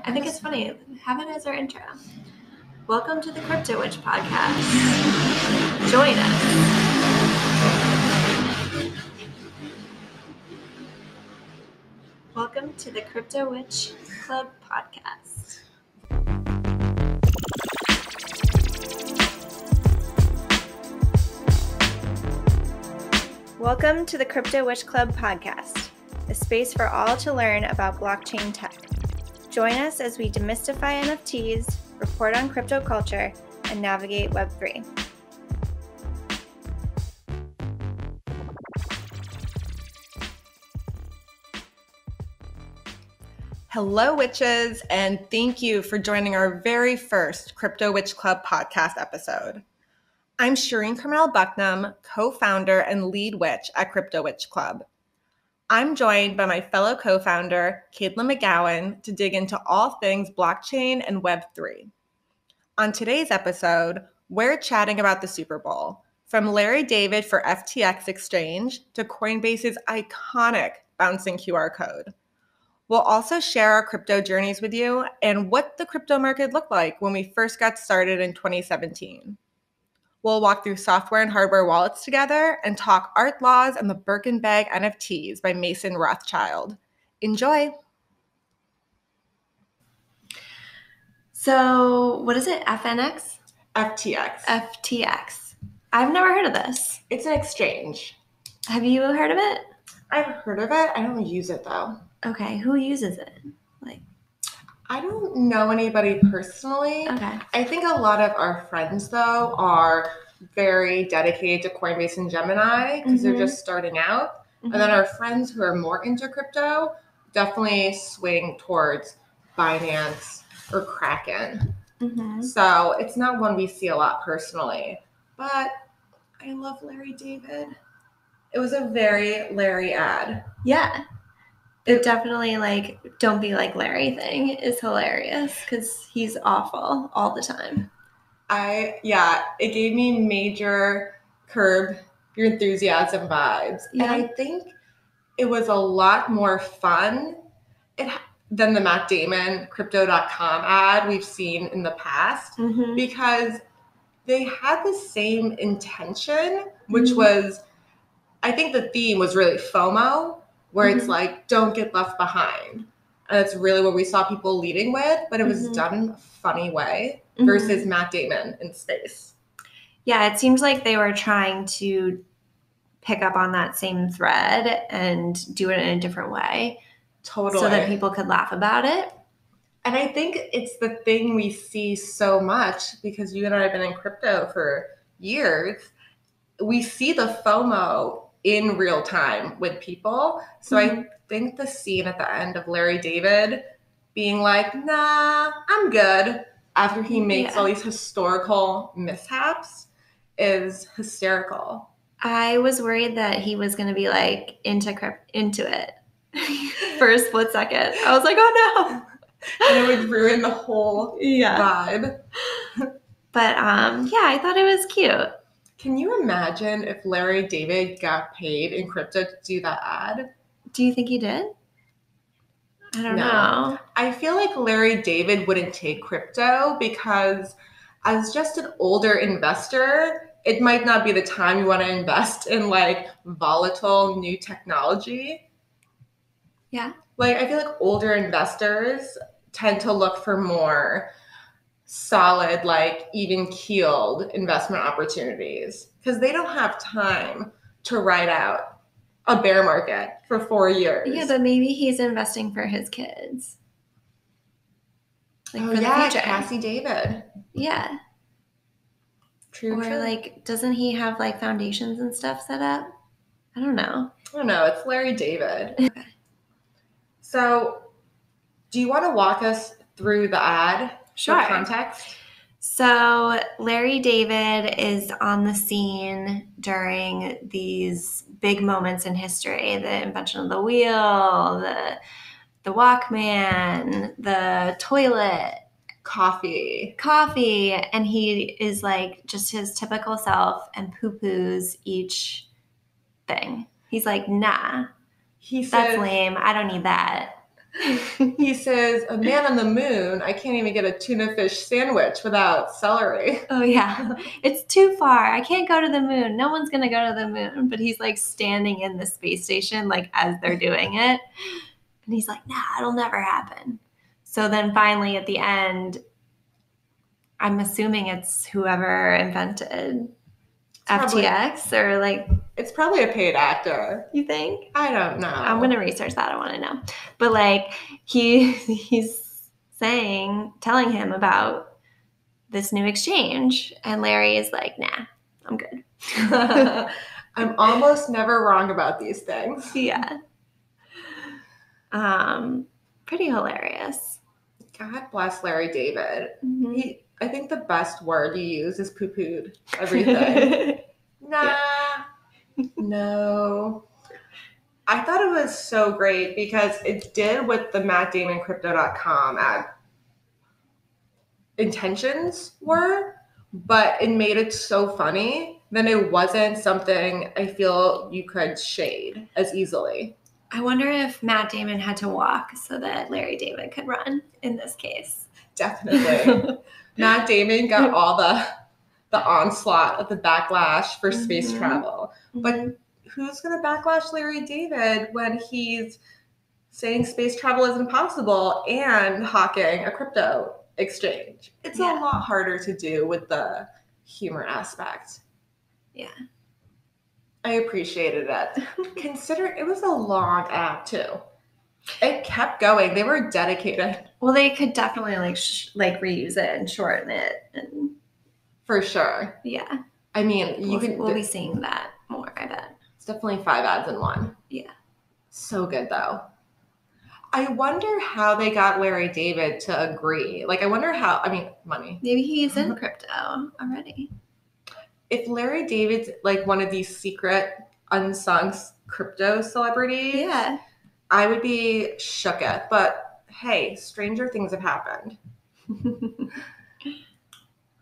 I think it's funny. Have it as our intro. Welcome to the Crypto Witch Podcast. Join us. Welcome to the Crypto Witch Club Podcast. Welcome to the Crypto Witch Club Podcast, a space for all to learn about blockchain tech. Join us as we demystify NFTs, report on crypto culture, and navigate Web3. Hello, witches, and thank you for joining our very first Crypto Witch Club podcast episode. I'm Shirin Carmel Bucknam, co-founder and lead witch at Crypto Witch Club. I'm joined by my fellow co-founder, Kaitlin McGowan, to dig into all things blockchain and Web3. On today's episode, we're chatting about the Super Bowl, from Larry David for FTX Exchange to Coinbase's iconic bouncing QR code. We'll also share our crypto journeys with you and what the crypto market looked like when we first got started in 2017. We'll walk through software and hardware wallets together and talk art laws and the Birkin Bag NFTs by Mason Rothschild. Enjoy! So, what is it? FNX? FTX. FTX. I've never heard of this. It's an exchange. Have you heard of it? I've heard of it. I don't use it, though. Okay, who uses it? I don't know anybody personally. Okay. I think a lot of our friends, though, are very dedicated to Coinbase and Gemini because they're just starting out. And then our friends who are more into crypto definitely swing towards Binance or Kraken. So it's not one we see a lot personally. But I love Larry David. It was a very Larry ad. Yeah. It definitely, don't be like Larry thing is hilarious because he's awful all the time. It gave me major Curb Your Enthusiasm vibes. Yeah. And I think it was a lot more fun than the Matt Damon Crypto.com ad we've seen in the past because they had the same intention, which was, I think the theme was really FOMO, where it's like, don't get left behind. And that's really what we saw people leading with, but it was done in a funny way versus Matt Damon in space. Yeah, it seems like they were trying to pick up on that same thread and do it in a different way. Totally. So that people could laugh about it. And I think it's the thing we see so much because you and I have been in crypto for years. We see the FOMO in real time with people. So I think the scene at the end of Larry David being like, nah, I'm good, after he makes all these historical mishaps is hysterical. I was worried that he was going to be into it for a split second. I was like, oh no. And it would ruin the whole vibe. But I thought it was cute. Can you imagine if Larry David got paid in crypto to do that ad? Do you think he did? I don't know. I feel like Larry David wouldn't take crypto because as just an older investor, it might not be the time you want to invest in volatile new technology. Yeah. I feel like older investors tend to look for more solid, even keeled investment opportunities because they don't have time to ride out a bear market for 4 years. Yeah, but maybe he's investing for his kids. For the future. Cassie David. Yeah. True. Doesn't he have foundations and stuff set up? I don't know. It's Larry David. Okay. So do you want to walk us through the ad? Sure. For context? So Larry David is on the scene during these big moments in history, the invention of the wheel, the Walkman, the toilet. Coffee. And he is just his typical self and poo-poos each thing. He's like, nah, that's lame. I don't need that. He says, a man on the moon, I can't even get a tuna fish sandwich without celery. Oh, yeah. It's too far. I can't go to the moon. No one's going to go to the moon. But he's like standing in the space station, like as they're doing it. And he's like, nah, it'll never happen. So then finally at the end, I'm assuming it's whoever invented FTX or like. It's probably a paid actor. You think? I don't know. I'm going to research that. I want to know. But like he's telling him about this new exchange. And Larry is like, nah, I'm good. I'm almost never wrong about these things. Yeah. Pretty hilarious. God bless Larry David. Mm-hmm. I think the best word you use is poo-pooed everything. Nah. Yeah. No. I thought it was so great because it did what the MattDamonCrypto.com ad intentions were, but it made it so funny that it wasn't something I feel you could shade as easily. I wonder if Matt Damon had to walk so that Larry David could run in this case. Definitely. Matt Damon got all the onslaught of the backlash for space travel. But who's going to backlash Larry David when he's saying space travel is impossible and hawking a crypto exchange? It's a lot harder to do with the humor aspect. Yeah. I appreciated it. Consider it was a long ad too. It kept going. They were dedicated. Well, they could definitely like reuse it and shorten it, and for sure. Yeah. I mean, we'll be seeing that more. I bet it's definitely 5 ads in one. Yeah. So good though. I wonder how they got Larry David to agree. Like, I wonder how. I mean, money. Maybe he's in crypto already. If Larry David's like one of these secret, unsung crypto celebrities, yeah, I would be shook at. But hey, stranger things have happened.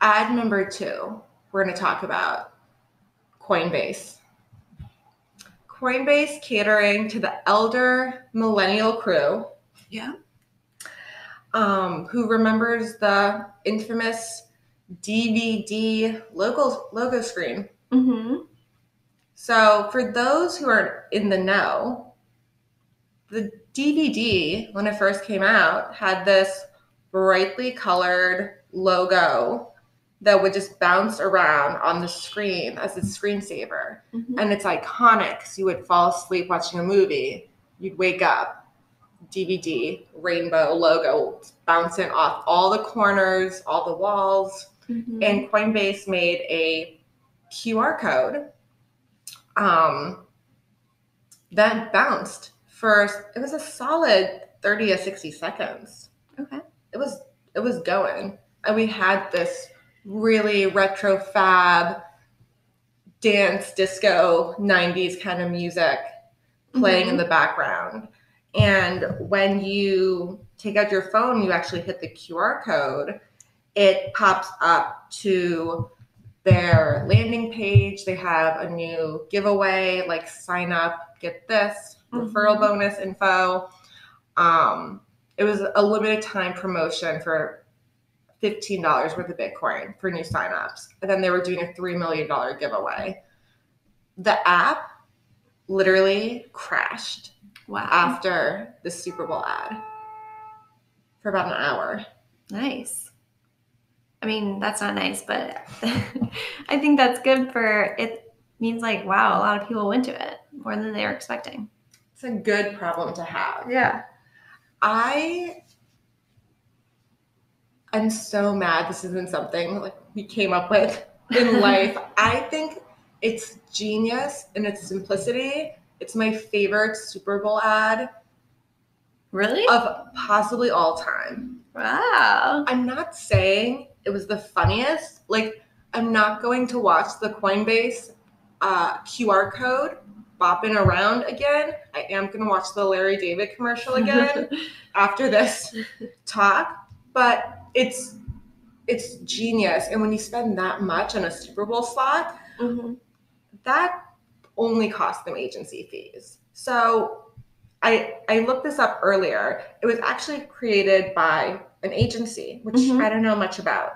Ad number 2, we're going to talk about Coinbase. Coinbase catering to the elder millennial crew. Yeah. Who remembers the infamous DVD logo screen. Mm-hmm. So for those who are in the know, the DVD, when it first came out, had this brightly colored logo that would just bounce around on the screen as a screensaver. Mm-hmm. And it's iconic. So you would fall asleep watching a movie. You'd wake up, DVD, rainbow logo bouncing off all the corners, all the walls. Mm-hmm. And Coinbase made a QR code that bounced for, it was a solid 30 to 60 seconds. Okay. It was going. And we had this really retro fab dance disco 90s kind of music playing in the background. And when you take out your phone, you actually hit the QR code, it pops up to their landing page. They have a new giveaway, like sign up, get this, referral bonus info. It was a limited time promotion for $15 worth of Bitcoin for new signups. And then they were doing a $3 million giveaway. The app literally crashed. Wow. After the Super Bowl ad for about an hour. Nice. I mean, that's not nice, but I think that's good for, it means like, wow, a lot of people went to it more than they were expecting. It's a good problem to have. Yeah. I'm so mad this isn't something like we came up with in life. I think it's genius in its simplicity. It's my favorite Super Bowl ad. Really? Of possibly all time. Wow. I'm not saying it was the funniest. Like, I'm not going to watch the Coinbase QR code bopping around again. I am going to watch the Larry David commercial again after this talk. But it's genius. And when you spend that much on a Super Bowl slot, that only cost them agency fees. So I looked this up earlier. It was actually created by an agency, which I don't know much about.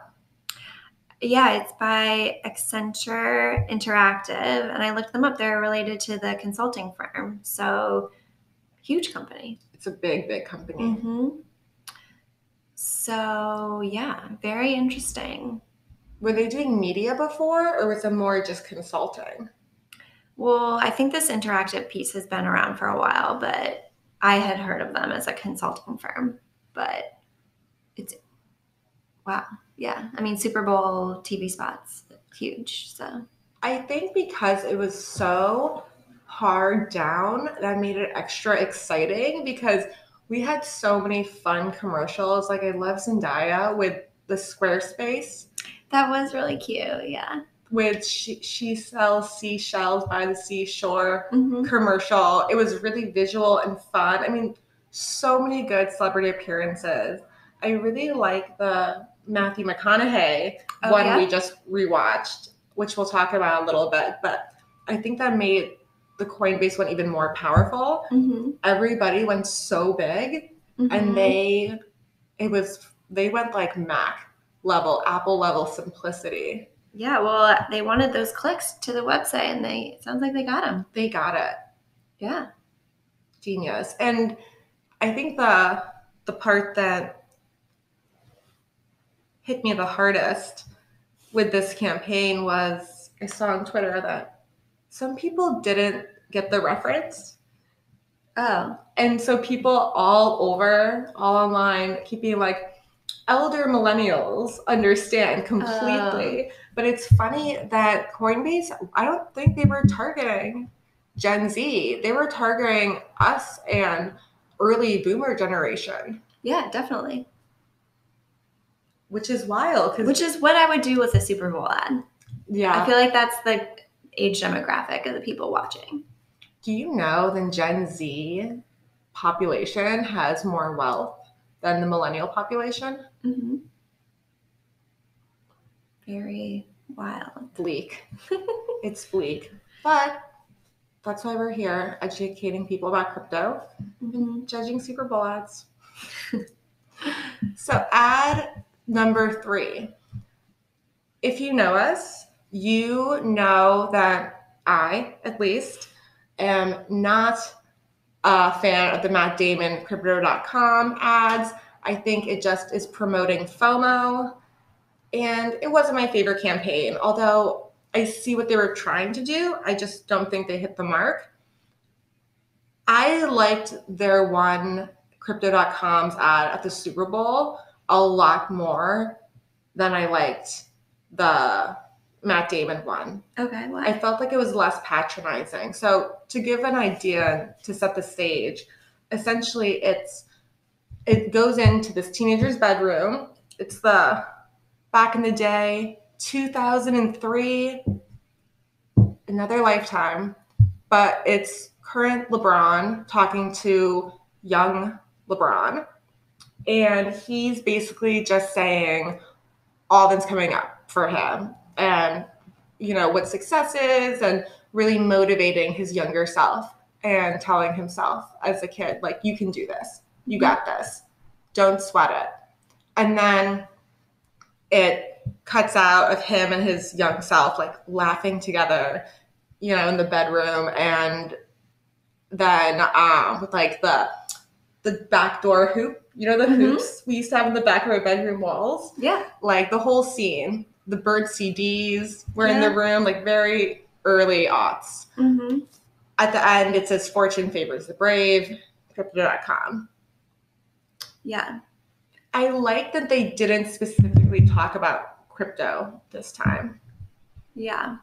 Yeah, it's by Accenture Interactive, and I looked them up. They're related to the consulting firm, so huge company. It's a big, big company. So yeah, very interesting. Were they doing media before, or was it more just consulting? Well, I think this interactive piece has been around for a while, but I had heard of them as a consulting firm. But it's wow, yeah. I mean, Super Bowl TV spots, huge. So I think because it was so hard down, that made it extra exciting because we had so many fun commercials. Like I love Zendaya with the Squarespace. That was really cute, yeah. With she sells seashells by the seashore commercial. It was really visual and fun. I mean, so many good celebrity appearances. I really like the Matthew McConaughey one we just rewatched, which we'll talk about a little bit. But I think that made the Coinbase one even more powerful. Everybody went so big, and they went like Mac level, Apple level simplicity. Yeah, well, they wanted those clicks to the website, and it sounds like they got them. They got it. Yeah. Genius. And I think the part that hit me the hardest with this campaign was I saw on Twitter that some people didn't get the reference. Oh. And so people all online, keep being like, elder millennials understand completely. But it's funny that Coinbase, I don't think they were targeting Gen Z. They were targeting us and early boomer generation. Yeah, definitely. Which is wild. Which is what I would do with a Super Bowl ad. Yeah. I feel like that's the age demographic of the people watching. Do you know the Gen Z population has more wealth than the millennial population? Very wild. Bleak. It's bleak. But that's why we're here, educating people about crypto and judging Super Bowl ads. So ad number 3. If you know us, you know that I, at least, am not a fan of the Matt Damon Crypto.com ads. I think it just is promoting FOMO. And it wasn't my favorite campaign, although I see what they were trying to do. I just don't think they hit the mark. I liked their one Crypto.com's ad at the Super Bowl a lot more than I liked the Matt Damon one. Okay, why? I felt like it was less patronizing. So to give an idea, to set the stage, essentially it goes into this teenager's bedroom. It's the back in the day, 2003, another lifetime, but it's current LeBron talking to young LeBron, and he's basically just saying all that's coming up for him and, you know, what success is, and really motivating his younger self and telling himself as a kid, like, you can do this. You got this. Don't sweat it. And then it cuts out of him and his young self, like, laughing together, you know, in the bedroom. And then with, like, the backdoor hoop, you know, the hoops we used to have in the back of our bedroom walls. Yeah. Like, the whole scene. The Bird CDs were in the room, like, very early aughts. At the end, it says, fortune favors the brave, crypto.com. Yeah. I like that they didn't specifically talk about crypto this time. Yeah.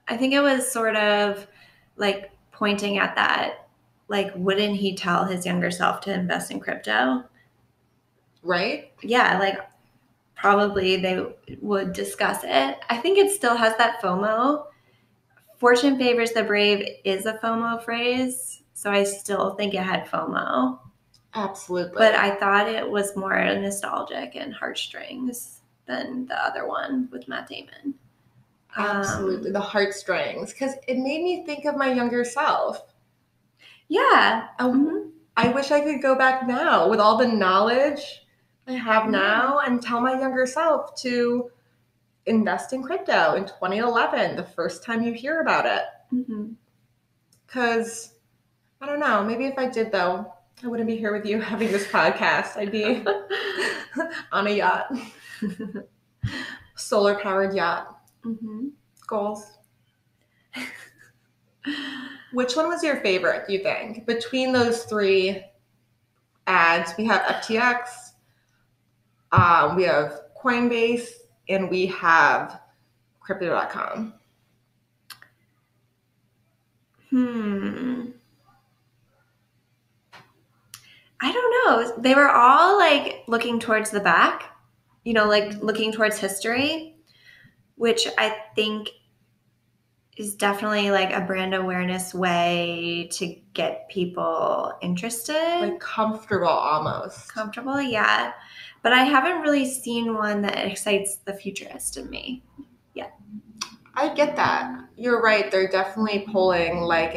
I think it was sort of like pointing at that, like, wouldn't he tell his younger self to invest in crypto? Right? Yeah, like, probably they would discuss it. I think it still has that FOMO. Fortune favors the brave is a FOMO phrase, so I still think it had FOMO. Absolutely. But I thought it was more nostalgic and heartstrings than the other one with Matt Damon. Absolutely. The heartstrings. Because it made me think of my younger self. Yeah. I wish I could go back now with all the knowledge I have now and tell my younger self to invest in crypto in 2011, the first time you hear about it. Because, I don't know, maybe if I did, though, I wouldn't be here with you having this podcast. I'd be on a yacht. Solar-powered yacht. Goals. Which one was your favorite, do you think? Between those three ads, we have FTX, we have Coinbase, and we have Crypto.com. I don't know. They were all like looking towards the back, like looking towards history, which I think is definitely like a brand awareness way to get people interested. Like comfortable almost. Comfortable, yeah. But I haven't really seen one that excites the futurist in me yet. I get that. You're right. They're definitely pulling like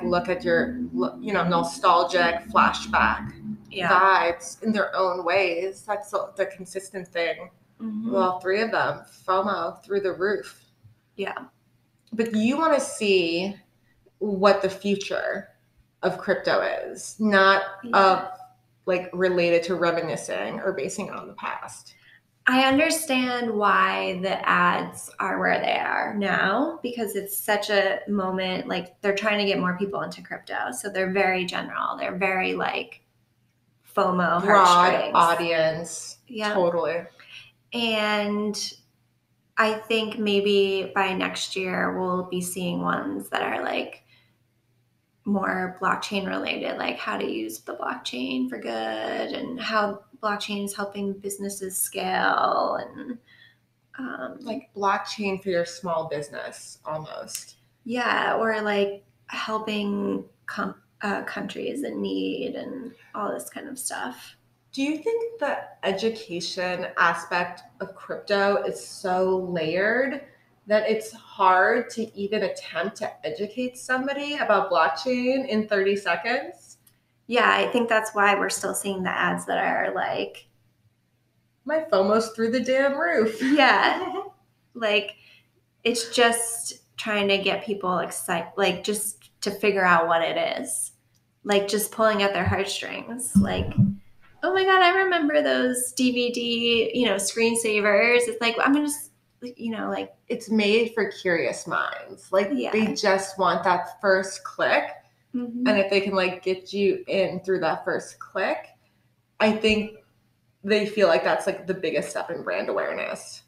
look at your, nostalgic flashback vibes in their own ways. That's the consistent thing. With all three of them. FOMO through the roof. Yeah. But you want to see what the future of crypto is, not of like related to reminiscing or basing it on the past. I understand why the ads are where they are now because it's such a moment, like they're trying to get more people into crypto. So they're very general. They're very like FOMO, broad audience. Yeah. Totally. And I think maybe by next year we'll be seeing ones that are like more blockchain related, like how to use the blockchain for good and how blockchain is helping businesses scale and like blockchain for your small business almost. Yeah, or like helping countries in need and all this kind of stuff. Do you think the education aspect of crypto is so layered that it's hard to even attempt to educate somebody about blockchain in 30 seconds? Yeah, I think that's why we're still seeing the ads that are like, my FOMO's through the damn roof. Yeah. Like, it's just trying to get people excited, like just to figure out what it is. Like just pulling at their heartstrings. Like, oh my God, I remember those DVD, screensavers. It's like, I'm going to just, like. It's made for curious minds. Like they just want that first click. And if they can like get you in through that first click, I think they feel like that's like the biggest step in brand awareness.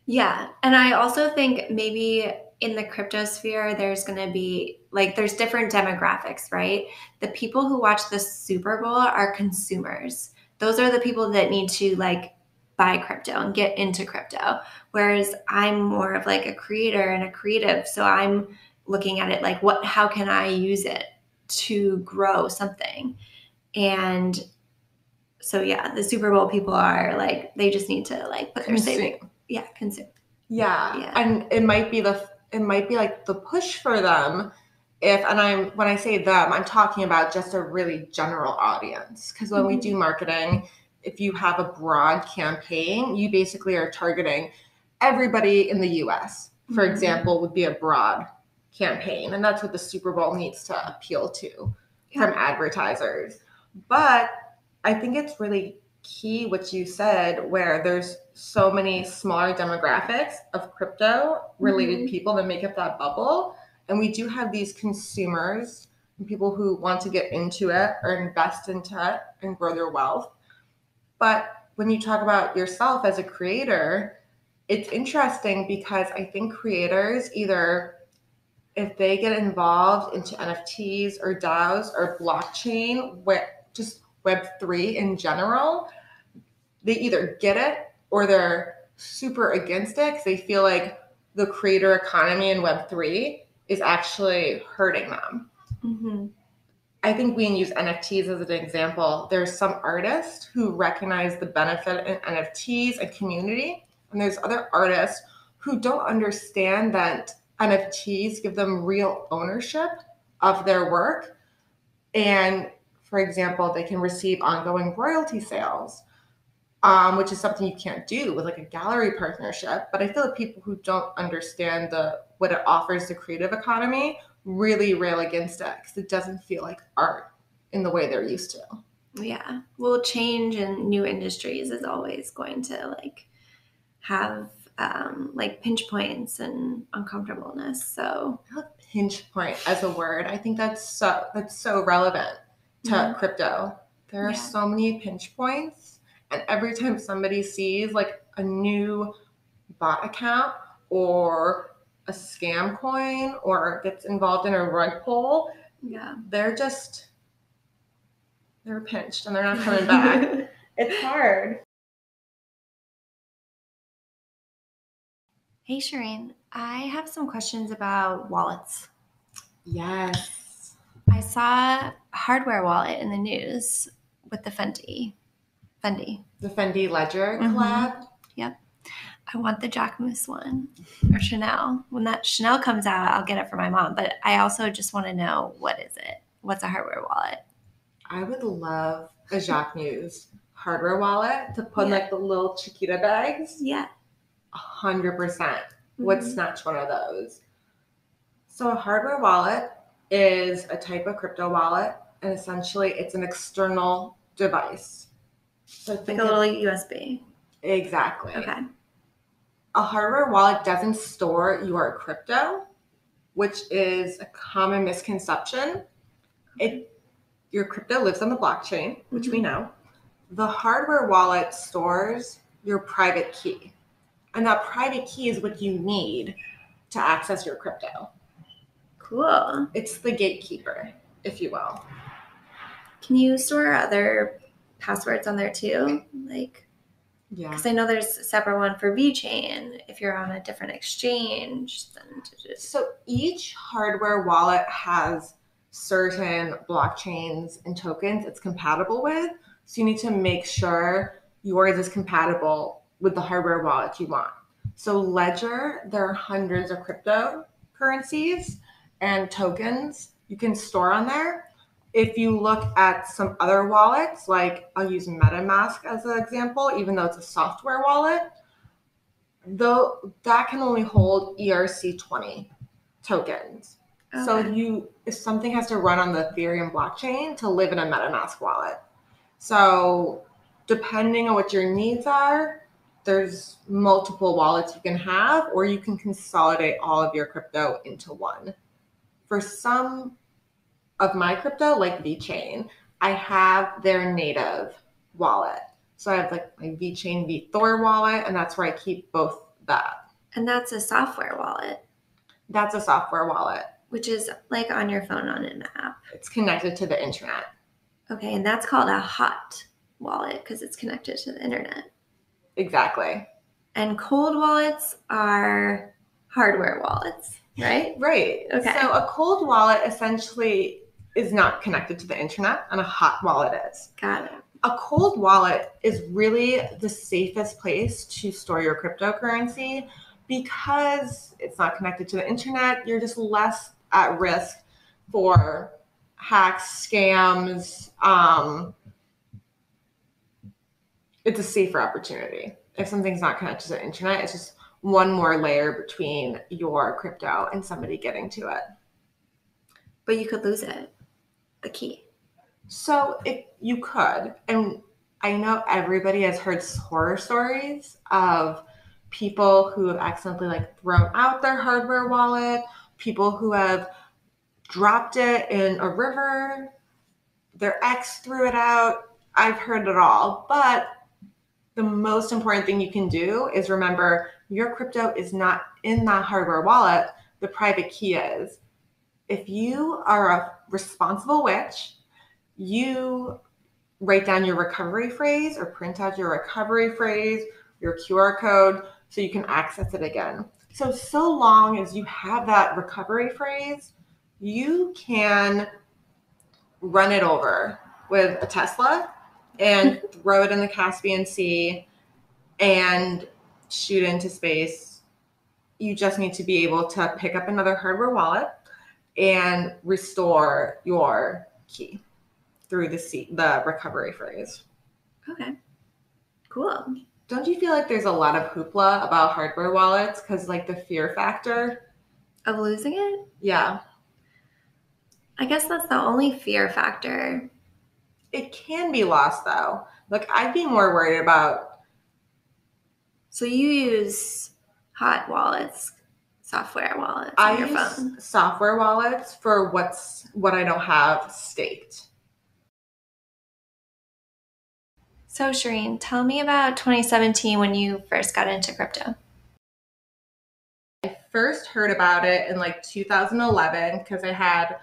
Yeah. And I also think maybe in the crypto sphere, there's going to be like, there's different demographics, right? The people who watch the Super Bowl are consumers. Those are the people that need to like buy crypto and get into crypto. Whereas I'm more of like a creator and a creative. So I'm looking at it like, how can I use it to grow something? And so, yeah, the Super Bowl people are like, they just need to like put their savings. Yeah, consume. Yeah. And it might be like the push for them when I say them, I'm talking about just a really general audience. Because when we do marketing, if you have a broad campaign, you basically are targeting everybody in the US, for example, would be a broad campaign. And that's what the Super Bowl needs to appeal to from advertisers. But I think it's really key what you said, where there's so many smaller demographics of crypto related people that make up that bubble. And we do have these consumers and people who want to get into it or invest into it and grow their wealth. But when you talk about yourself as a creator, it's interesting because I think creators either, if they get involved into NFTs or DAOs or blockchain, just Web3 in general, they either get it or they're super against it because they feel like the creator economy in Web3 is actually hurting them. I think we can use NFTs as an example. There's some artists who recognize the benefit in NFTs and community, and there's other artists who don't understand that NFTs give them real ownership of their work. And for example, they can receive ongoing royalty sales, which is something you can't do with like a gallery partnership. But I feel like people who don't understand what it offers the creative economy really rail against it because it doesn't feel like art in the way they're used to. Yeah. Well, change in new industries is always going to like have like pinch points and uncomfortableness. So I love pinch point as a word. I think that's so relevant to crypto. There are so many pinch points, and every time somebody sees like a new bot account or a scam coin or gets involved in a rug pull, they're pinched and they're not coming back. It's hard. Hey, Shirin, I have some questions about wallets. Yes. I saw a hardware wallet in the news with the Fendi. The Fendi Ledger collab? Yep. I want the Jacquemus one or Chanel. When that Chanel comes out, I'll get it for my mom. But I also just want to know, what is it? What's a hardware wallet? I would love a Jacquemus hardware wallet to put in like the little Chiquita bags. Yeah. 100% would snatch one of those. So a hardware wallet is a type of crypto wallet, and essentially it's an external device. So like a little USB. Exactly. Okay. A hardware wallet doesn't store your crypto, which is a common misconception. Your crypto lives on the blockchain, which we know. The hardware wallet stores your private key. And that private key is what you need to access your crypto. Cool. It's the gatekeeper, if you will. Can you store other passwords on there too? Yeah. Because I know there's a separate one for VeChain if you're on a different exchange. So each hardware wallet has certain blockchains and tokens it's compatible with. So you need to make sure yours is compatible with the hardware wallet you want. So Ledger, there are hundreds of cryptocurrencies and tokens you can store on there. If you look at some other wallets, like I'll use MetaMask as an example, even though it's a software wallet, though that can only hold ERC20 tokens. Okay. So if something has to run on the Ethereum blockchain to live in a MetaMask wallet. So depending on what your needs are, there's multiple wallets you can have, or you can consolidate all of your crypto into one. For some of my crypto, like VeChain, I have their native wallet. So I have like my VeChain VThor wallet, and that's where I keep both that. And that's a software wallet? That's a software wallet. Which is like on your phone on an app? It's connected to the internet. Okay, and that's called a hot wallet because it's connected to the internet. Exactly. And cold wallets are hardware wallets, right? Right. Okay. So a cold wallet essentially is not connected to the internet, and a hot wallet is. Got it. A cold wallet is really the safest place to store your cryptocurrency because it's not connected to the internet. You're just less at risk for hacks, scams. It's a safer opportunity. If something's not connected to the internet, it's just one more layer between your crypto and somebody getting to it. But you could lose it, the key. So if you could, and I know everybody has heard horror stories of people who have accidentally like thrown out their hardware wallet, people who have dropped it in a river, their ex threw it out. I've heard it all, but the most important thing you can do is remember your crypto is not in that hardware wallet. The private key is. If you are a responsible witch, you write down your recovery phrase or print out your recovery phrase, your QR code, so you can access it again. So long as you have that recovery phrase, you can run it over with a Tesla and throw it in the Caspian Sea and shoot into space. You just need to be able to pick up another hardware wallet and restore your key through the recovery phase. Okay. Cool. Don't you feel like there's a lot of hoopla about hardware wallets because like the fear factor of losing it? Yeah. I guess that's the only fear factor. It can be lost though. Like I'd be more worried about. So you use hot wallets, software wallets on your phone? I use software wallets for what I don't have staked. So Shirin, tell me about 2017 when you first got into crypto. I first heard about it in like 2011 because I had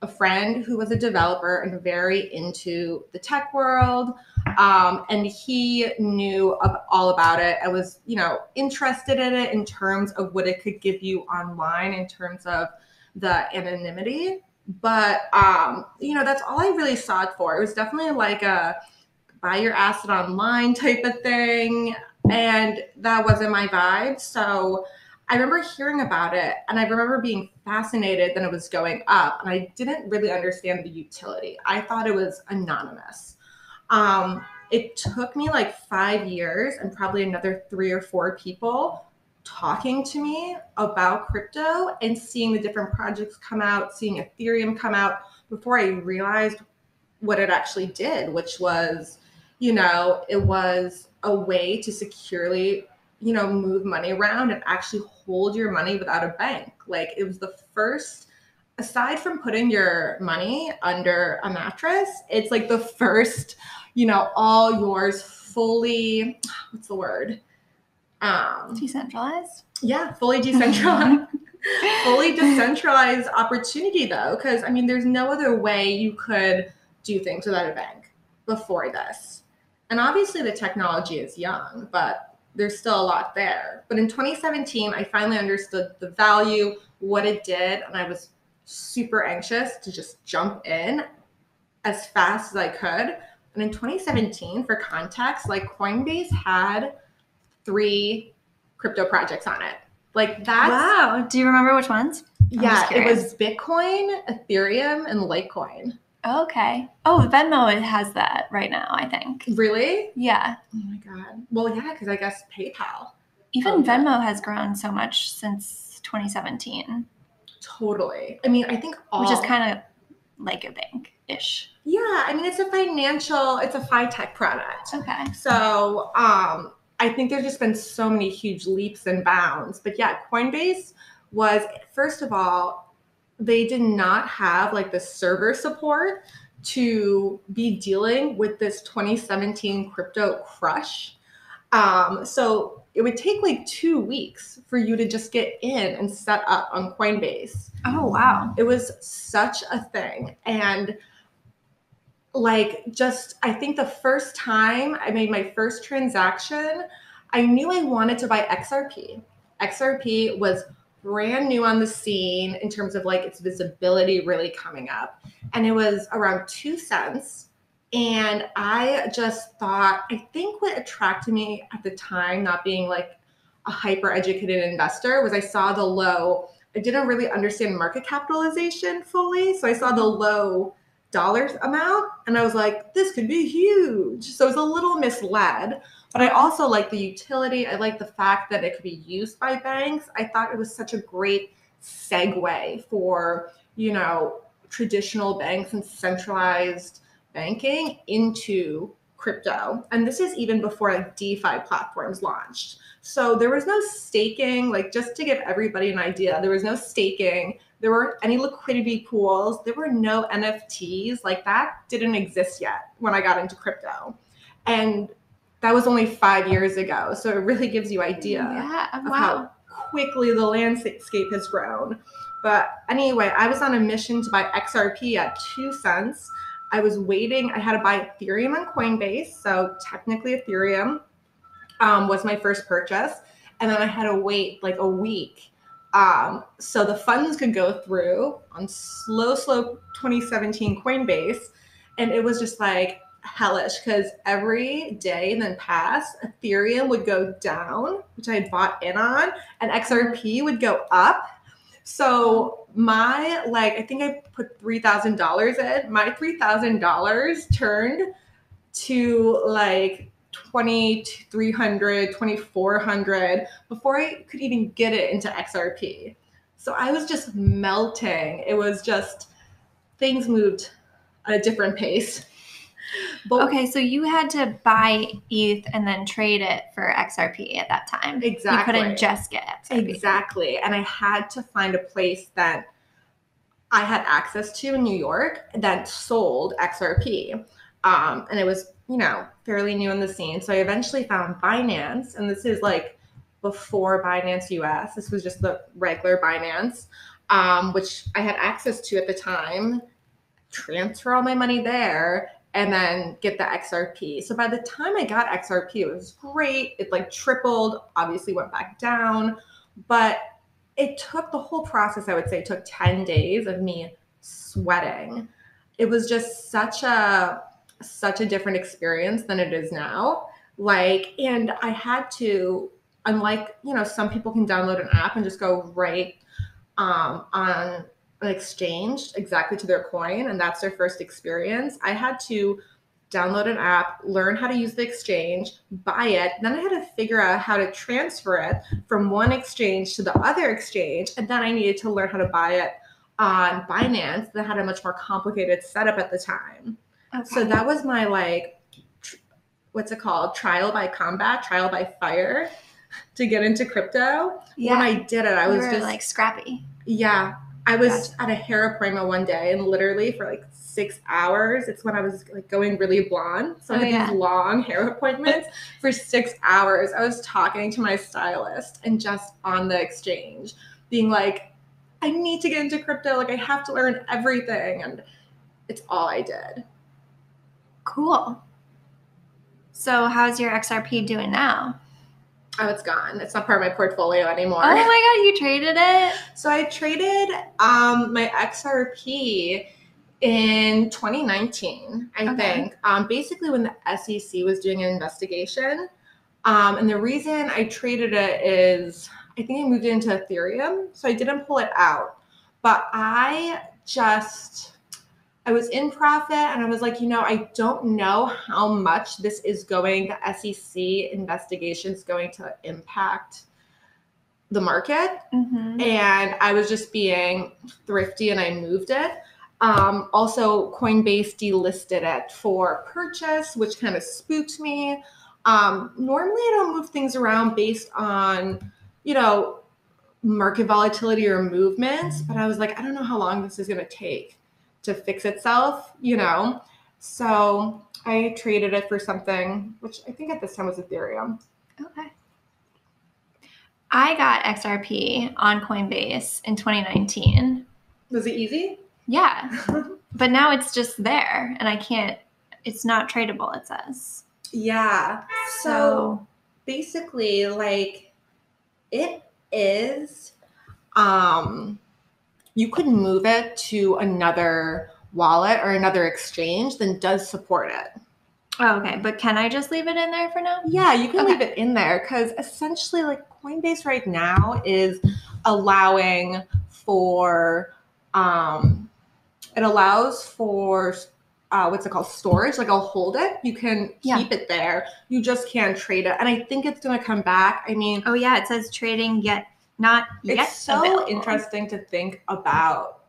a friend who was a developer and very into the tech world. And he knew all about it. I was, interested in it in terms of what it could give you online in terms of the anonymity. But, that's all I really saw it for. It was definitely like a buy your asset online type of thing. And that wasn't my vibe. So I remember hearing about it and I remember being fascinated that it was going up and I didn't really understand the utility. I thought it was anonymous. It took me like 5 years and probably another 3 or 4 people talking to me about crypto and seeing the different projects come out, seeing Ethereum come out before I realized what it actually did, which was, it was a way to securely move money around and actually hold your money without a bank. Like it was the first, aside from putting your money under a mattress, it's like the first, all yours fully, what's the word? Decentralized? Yeah, fully decentralized. Fully decentralized opportunity though, because there's no other way you could do things without a bank before this. And obviously the technology is young, but there's still a lot there. But in 2017, I finally understood the value, what it did, and I was super anxious to just jump in as fast as I could. And in 2017, for context, like Coinbase had 3 crypto projects on it. Like that's wow. Do you remember which ones? Yeah, it was Bitcoin, Ethereum, and Litecoin. Okay. Oh, Venmo has that right now, I think. Really? Yeah. Oh my God. Well, yeah, because I guess PayPal. Even Venmo has grown so much since 2017. Totally. I think which is kind of like a bank-ish. Yeah, it's a fi-tech product. Okay. So I think there's just been so many huge leaps and bounds. But yeah, Coinbase was, first of all, they did not have like the server support to be dealing with this 2017 crypto crush. So it would take like 2 weeks for you to just get in and set up on Coinbase. Oh, wow. It was such a thing. And like, I think the first time I made my first transaction, I knew I wanted to buy XRP. XRP was brand new on the scene in terms of like its visibility really coming up. And it was around 2 cents. And I just thought, I think what attracted me at the time, not being like a hyper educated investor, was I saw the low. I didn't really understand market capitalization fully. So I saw the low dollars amount and I was like, this could be huge. So it was a little misled. But I also like the utility. I like the fact that it could be used by banks. I thought it was such a great segue for, traditional banks and centralized banking into crypto. And this is even before like DeFi platforms launched. So there was no staking, like just to give everybody an idea, there was no staking. There weren't any liquidity pools. There were no NFTs. Like that didn't exist yet when I got into crypto. And that was only 5 years ago. So it really gives you idea of how quickly the landscape has grown. But anyway, I was on a mission to buy XRP at 2 cents. I was waiting. I had to buy Ethereum on Coinbase. So technically Ethereum was my first purchase. And then I had to wait like a week. So the funds could go through on slow 2017 Coinbase. And it was just like hellish because every day and then past, Ethereum would go down, which I had bought in on, and XRP would go up. So I think I put $3,000 in. My $3,000 turned to like $2,300, $2,400 before I could even get it into XRP. So I was just melting. It was just, things moved at a different pace. But okay, so you had to buy ETH and then trade it for XRP at that time. Exactly. You couldn't just get XRP. Exactly. And I had to find a place that I had access to in New York that sold XRP. And it was, fairly new in the scene. So I eventually found Binance, and this is like before Binance US. This was just the regular Binance, which I had access to at the time, transfer all my money there, and then get the XRP. So by the time I got XRP, it was great. It like tripled, obviously went back down, but it took, the whole process, I would say, took 10 days of me sweating. It was just such a different experience than it is now. And I had to, unlike, some people can download an app and just go right on an exchange exactly to their coin, and that's their first experience. I had to download an app, learn how to use the exchange, buy it. Then I had to figure out how to transfer it from one exchange to the other exchange. And then I needed to learn how to buy it on Binance that had a much more complicated setup at the time. Okay. So that was my what's it called? Trial by combat, trial by fire to get into crypto. Yeah. When I did it, I was just like scrappy. Yeah. I was at a hair appointment one day, and literally for like 6 hours, it's when I was like going really blonde. So I had these long hair appointments for 6 hours. I was talking to my stylist and just on the exchange being like, I need to get into crypto. Like I have to learn everything. And it's all I did. Cool. So how's your XRP doing now? Oh, it's gone. It's not part of my portfolio anymore. Oh my God, you traded it? So I traded my XRP in 2019, I think. Basically when the SEC was doing an investigation. And the reason I traded it is I think I moved it into Ethereum. So I didn't pull it out. But I was in profit, and I was like, I don't know how much the SEC investigation is going to impact the market. Mm-hmm. And I was just being thrifty, and I moved it. Also, Coinbase delisted it for purchase, which kind of spooked me. Normally, I don't move things around based on, market volatility or movements, but I was like, I don't know how long this is going to take to fix itself, So I traded it for something, which I think at this time was Ethereum. Okay. I got XRP on Coinbase in 2019. Was it easy? Yeah. But now it's just there, and it's not tradable, it says. Yeah. So basically, it is, you could move it to another wallet or another exchange that does support it. Oh, okay. But can I just leave it in there for now? Yeah, you can leave it in there because essentially Coinbase right now is allowing for, it allows for, storage. I'll hold it. You can keep it there. You just can't trade it. And I think it's going to come back. I mean. Oh yeah, it says trading not yet It's so available. Interesting to think about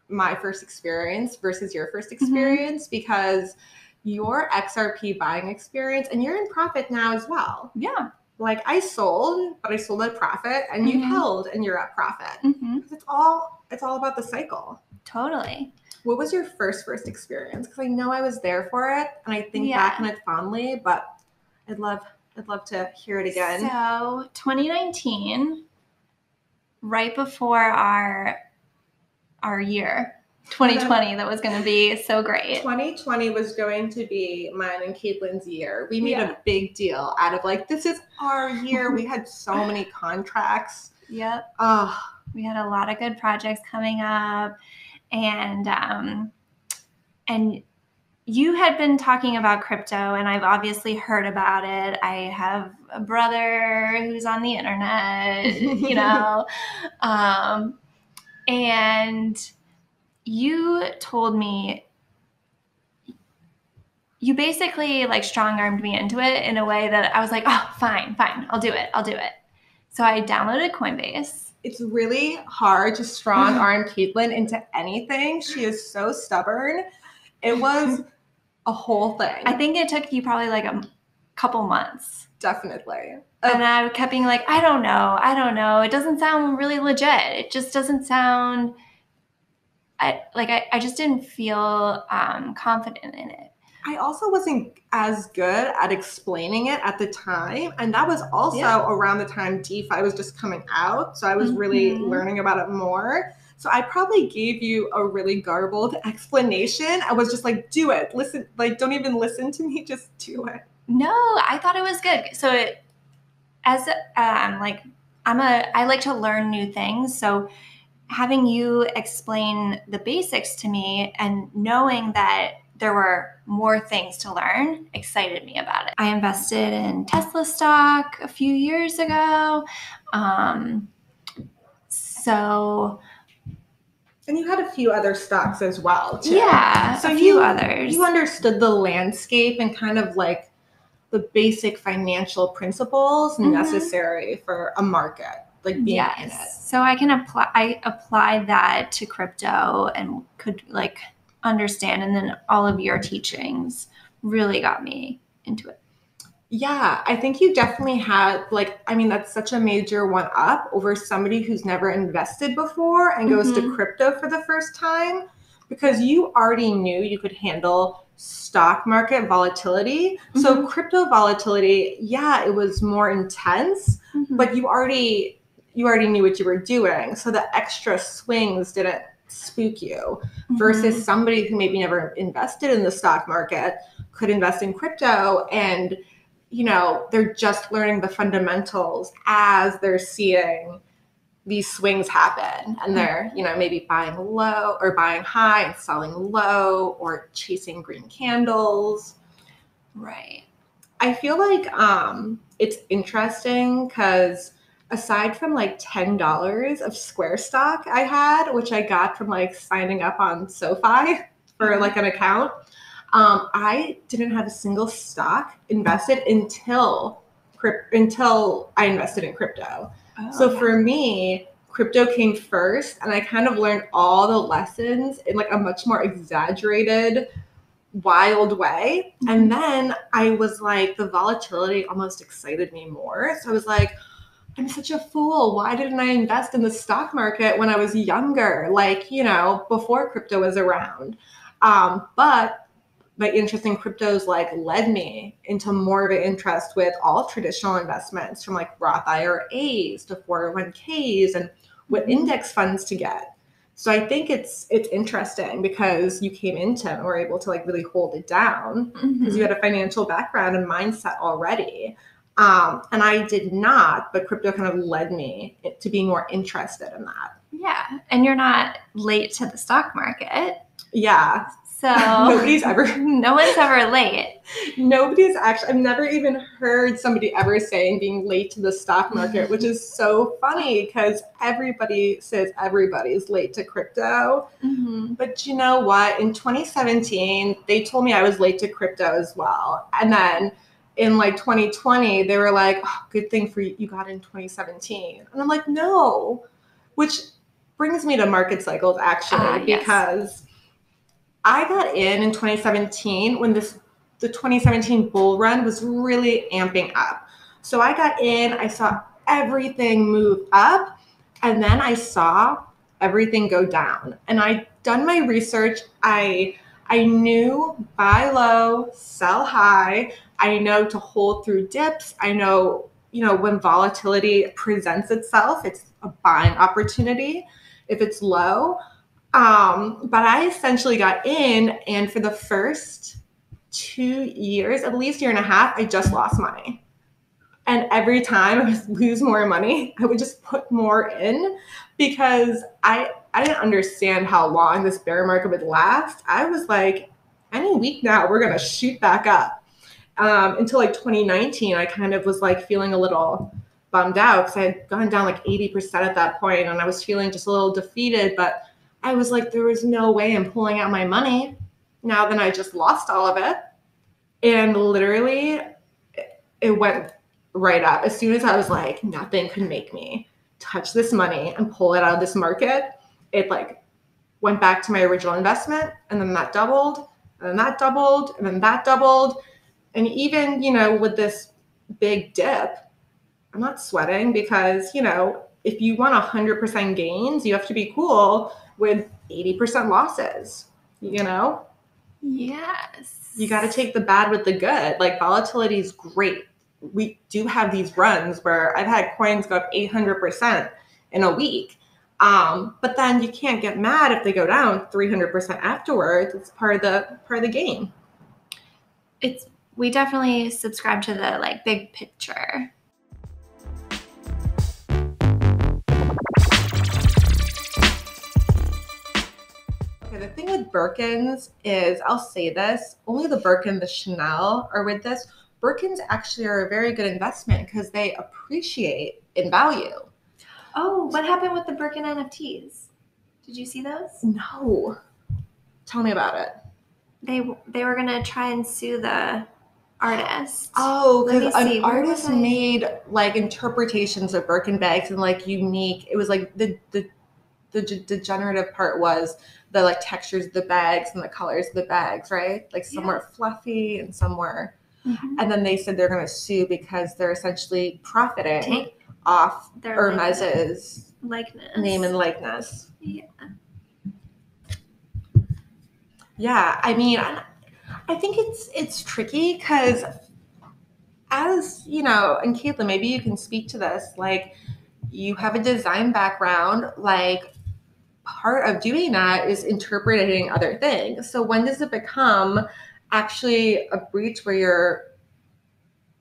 my first experience versus your first experience, because your XRP buying experience, and you're in profit now as well. Yeah. I sold, but I sold at profit, and you held and you're at profit. Because it's all about the cycle. Totally. What was your first experience? Because I know I was there for it, and I think back on it fondly, but I'd love to hear it again. So 2019, right before our year, 2020, that was going to be so great. 2020 was going to be mine and Kaitlin's year. We made a big deal out of this is our year. We had so many contracts. Yep. We had a lot of good projects coming up, and you had been talking about crypto, and I've obviously heard about it. I have a brother who's on the internet, And you told me, you basically like strong-armed me into it in a way that I was like, oh, fine, I'll do it. So I downloaded Coinbase. It's really hard to strong-arm Kaitlin into anything. She is so stubborn. It was a whole thing. I think it took you probably like a couple months. Definitely. And I kept being like, I don't know. It doesn't sound really legit. It just doesn't sound, I just didn't feel confident in it. I also wasn't as good at explaining it at the time. And that was also around the time DeFi was just coming out. So I was really learning about it more. So I probably gave you a really garbled explanation. I was just like, do it. Listen, like, don't even listen to me. Just do it. No, I thought it was good. So I like to learn new things. So having you explain the basics to me and knowing that there were more things to learn excited me about it. I invested in Tesla stock a few years ago. And you had a few other stocks as well, too. Yeah, so a few others. You understood the landscape and kind of like the basic financial principles necessary for a market, like being in it. So I applied that to crypto and could like understand, and then all of your teachings really got me into it. Yeah, I think you definitely had that's such a major one up over somebody who's never invested before and goes to crypto for the first time, because you already knew you could handle stock market volatility. So crypto volatility, it was more intense, but you already knew what you were doing. So the extra swings didn't spook you versus somebody who maybe never invested in the stock market could invest in crypto and they're just learning the fundamentals as they're seeing these swings happen, and they're maybe buying low or buying high and selling low or chasing green candles. Right. I feel like it's interesting because aside from like $10 of Square stock I had, which I got from like signing up on SoFi for like an account, I didn't have a single stock invested until I invested in crypto. So for me, crypto came first, and I kind of learned all the lessons in like a much more exaggerated, wild way. And then I was like, the volatility almost excited me more. So I was like, I'm such a fool. Why didn't I invest in the stock market when I was younger? Like, before crypto was around. But my interest in cryptos like led me into more of an interest with all traditional investments, from like Roth IRAs to 401ks and what index funds to get. So I think it's interesting because you came into it and were able to like really hold it down because you had a financial background and mindset already. And I did not, but crypto kind of led me to being more interested in that. Yeah. And you're not late to the stock market. Yeah. So no one's ever late. I've never even heard somebody ever saying being late to the stock market, which is so funny because everybody says everybody's late to crypto. But you know what? In 2017, they told me I was late to crypto as well. And then in like 2020, they were like, oh, good thing for you got in 2017. And I'm like, no, which brings me to market cycles actually, because I got in 2017 when the 2017 bull run was really amping up. So I got in, I saw everything move up, and then I saw everything go down. And I'd done my research. I knew buy low, sell high. I know to hold through dips. I know, when volatility presents itself, it's a buying opportunity if it's low. But I essentially got in, and for the first 2 years, at least year and a half, I just lost money. And every time I would lose more money, I would just put more in because I didn't understand how long this bear market would last. I was like, any week now, we're going to shoot back up. Until like 2019, I kind of was like feeling a little bummed out because I had gone down like 80% at that point, and I was feeling just a little defeated. But I was like, there was no way I'm pulling out my money now that I just lost all of it. And literally, it went right up. As soon as I was like, nothing could make me touch this money and pull it out of this market, it like went back to my original investment, and then that doubled, and then that doubled, and then that doubled. And even, you know, with this big dip, I'm not sweating because, you know, if you want 100% gains, you have to be cool with 80% losses, you know? Yes. You got to take the bad with the good. Like, volatility is great. We do have these runs where I've had coins go up 800% in a week. But then you can't get mad if they go down 300% afterwards. It's part of the game. We definitely subscribe to the like big picture. Okay, the thing with Birkins is, I'll say this, only the Birkin, the Chanel are with this. Birkins actually are a very good investment because they appreciate in value. Oh, what happened with the Birkin NFTs? Did you see those? No. Tell me about it. They were going to try and sue the artist. Oh, because an artist made like interpretations of Birkin bags and like unique. It was like the degenerative part was the like textures of the bags and the colors of the bags, right? Like some were fluffy and some were. Mm-hmm. And then they said they're going to sue because they're essentially profiting off Hermes's name and likeness. Yeah. Yeah, I mean, I think it's tricky because, as you know, and Kaitlin, maybe you can speak to this. Like, you have a design background. Like, part of doing that is interpreting other things. So when does it become actually a breach where you're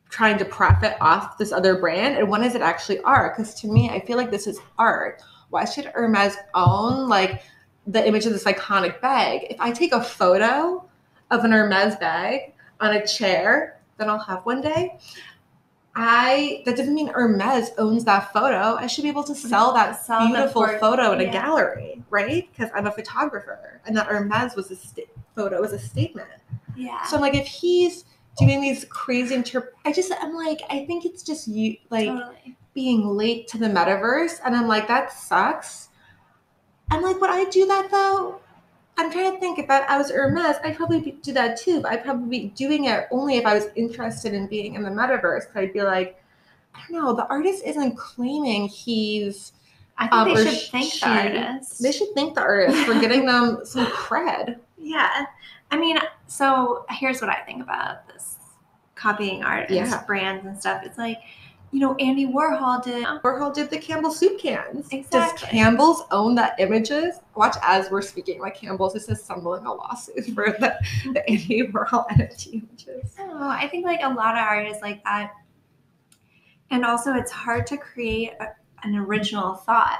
trying to profit off this other brand, and when is it actually art? Because to me, I feel like this is art. Why should Hermes own like the image of this iconic bag? If I take a photo of an Hermes bag on a chair that I'll have one day, that doesn't mean Hermes owns that photo. I should be able to sell that beautiful photo in a gallery, right? Because I'm a photographer, and that Hermes was photo was a statement. Yeah. So I'm like, if he's doing these crazy I'm like, I think it's just you like being late to the metaverse, and I'm like, that sucks. I'm like, would I do that though? I'm trying to think, if I was Hermes, I'd probably do that too, but I'd probably be doing it only if I was interested in being in the metaverse. I'd be like, I don't know, the artist isn't claiming he's... I think they should thank the artist. They should thank the artist for getting them some cred. Yeah. I mean, so here's what I think about this copying art and brands and stuff. It's like, you know, Andy Warhol did the Campbell soup cans. Exactly. Does Campbell's own that images? Watch as we're speaking, like Campbell's is assembling a lawsuit for the Andy Warhol NFT images. Oh, I think like a lot of art is like that. And also it's hard to create an original thought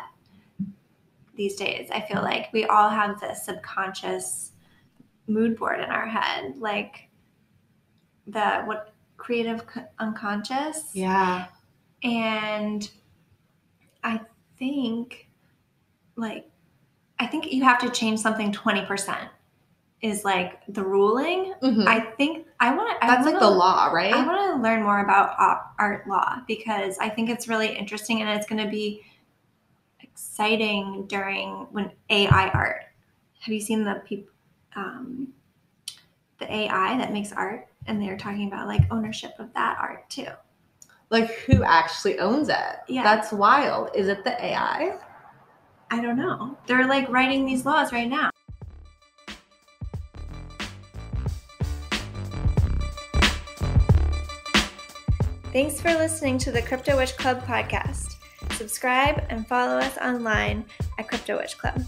these days. I feel like we all have this subconscious mood board in our head, like creative unconscious. Yeah. And I think you have to change something 20% is like the ruling. Mm-hmm. That's like the law, right? I want to learn more about art law because I think it's really interesting and it's going to be exciting when AI art. Have you seen the AI that makes art? And they're talking about like ownership of that art too. Like who actually owns it? Yeah. That's wild. Is it the AI? I don't know. They're like writing these laws right now. Thanks for listening to the Crypto Witch Club podcast. Subscribe and follow us online at Crypto Witch Club.